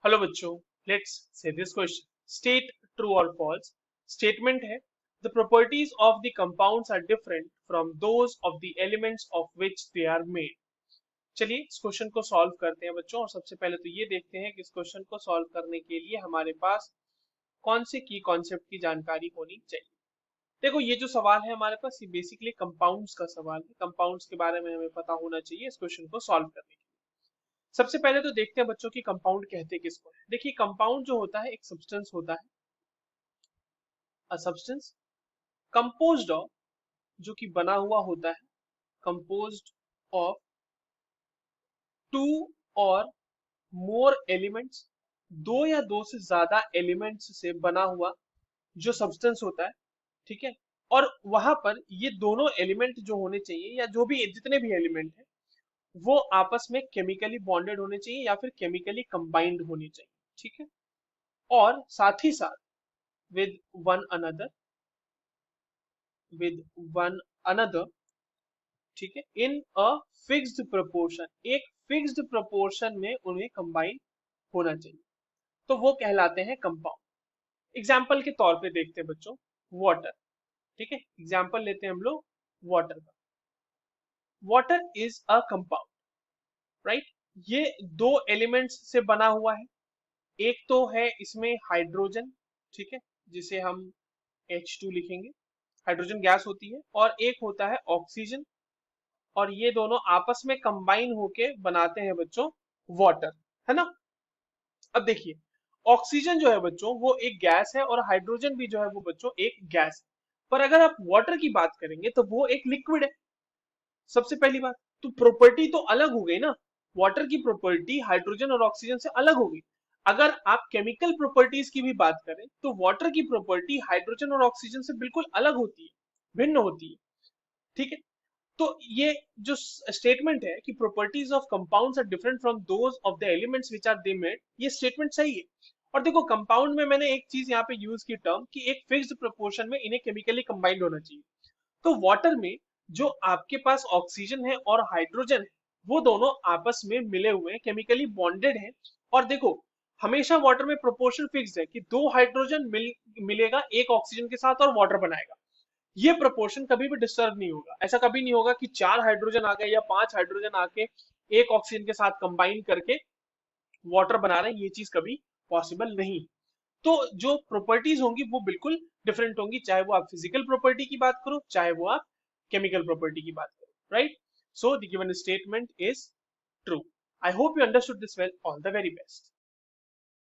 Hello बच्चों, let's say this question. State true और false. Statement है the properties of the compounds are different from those of the elements of which they are made. चलिए इस question को solve करते हैं बच्चों, और सबसे पहले तो ये देखते हैं कि इस क्वेश्चन को सॉल्व करने के लिए हमारे पास कौन से की कॉन्सेप्ट की जानकारी होनी चाहिए। देखो, ये जो सवाल है हमारे पास, ये बेसिकली कंपाउंड्स का सवाल है। कंपाउंड्स के बारे में हमें पता होना चाहिए इस क्वेश्चन को सॉल्व करने के लिए। सबसे पहले तो देखते हैं बच्चों की कंपाउंड कहते किसको है। देखिए, कंपाउंड जो होता है एक सब्सटेंस होता है, अ सब्सटेंस कंपोज्ड ऑफ, जो कि बना हुआ होता है, कंपोज्ड ऑफ टू और मोर एलिमेंट्स, दो या दो से ज्यादा एलिमेंट्स से बना हुआ जो सब्सटेंस होता है। ठीक है। और वहां पर ये दोनों एलिमेंट जो होने चाहिए, या जो भी जितने भी एलिमेंट है, वो आपस में केमिकली बॉन्डेड होने चाहिए या फिर केमिकली कंबाइंड होने चाहिए। ठीक है। और साथ ही साथ with one another with one another, ठीक है, इन अ फिक्स्ड प्रोपोर्शन, एक फिक्स्ड प्रोपोर्शन में उन्हें कंबाइन होना चाहिए, तो वो कहलाते हैं कंपाउंड। एग्जाम्पल के तौर पे देखते हैं बच्चों, वाटर। ठीक है, एग्जाम्पल लेते हैं हम लोग वाटर का। Water is a compound, right. ये दो एलिमेंट्स से बना हुआ है। एक तो है इसमें हाइड्रोजन, ठीक है, जिसे हम H2 लिखेंगे, हाइड्रोजन गैस होती है, और एक होता है ऑक्सीजन। और ये दोनों आपस में कंबाइन होके बनाते हैं बच्चों वाटर, है ना। अब देखिए, ऑक्सीजन जो है बच्चों वो एक गैस है, और हाइड्रोजन भी जो है वो बच्चों एक गैस है। पर अगर आप वाटर की बात करेंगे तो वो एक लिक्विड है, सबसे पहली बात। तो प्रॉपर्टी तो अलग हो गई ना, वाटर की प्रॉपर्टी हाइड्रोजन और ऑक्सीजन से अलग हो गई। अगर आप केमिकल प्रॉपर्टीज की भी बात करें तो वाटर की प्रॉपर्टी हाइड्रोजन और ऑक्सीजन से बिल्कुल अलग होती है, भिन्न होती है। ठीक है। तो ये जो स्टेटमेंट है कि properties of compounds are different from those of the elements which are they made, ये स्टेटमेंट सही है। और देखो, कंपाउंड में मैंने एक चीज यहाँ पे यूज की टर्म कि एक फिक्स्ड प्रोपोर्शन में इन्हें केमिकली कंबाइंड होना चाहिए। तो वाटर में जो आपके पास ऑक्सीजन है और हाइड्रोजन है, वो दोनों आपस में मिले हुए हैं, केमिकली बॉन्डेड हैं। और देखो, हमेशा वाटर में प्रोपोर्शन फिक्स्ड है कि दो हाइड्रोजन मिलेगा एक ऑक्सीजन के साथ और वाटर बनाएगा। ये प्रोपोर्शन कभी भी डिस्टर्ब नहीं होगा। ऐसा कभी नहीं होगा कि चार हाइड्रोजन आ गए या पांच हाइड्रोजन आके एक ऑक्सीजन के साथ कंबाइन करके वाटर बना रहे हैं, ये चीज कभी पॉसिबल नहीं। तो जो प्रॉपर्टीज होंगी वो बिल्कुल डिफरेंट होंगी, चाहे वो आप फिजिकल प्रॉपर्टी की बात करो, चाहे वो आप केमिकल प्रॉपर्टी की बात करो, right. So the given statement is true. I hope you understood this well. All the very best.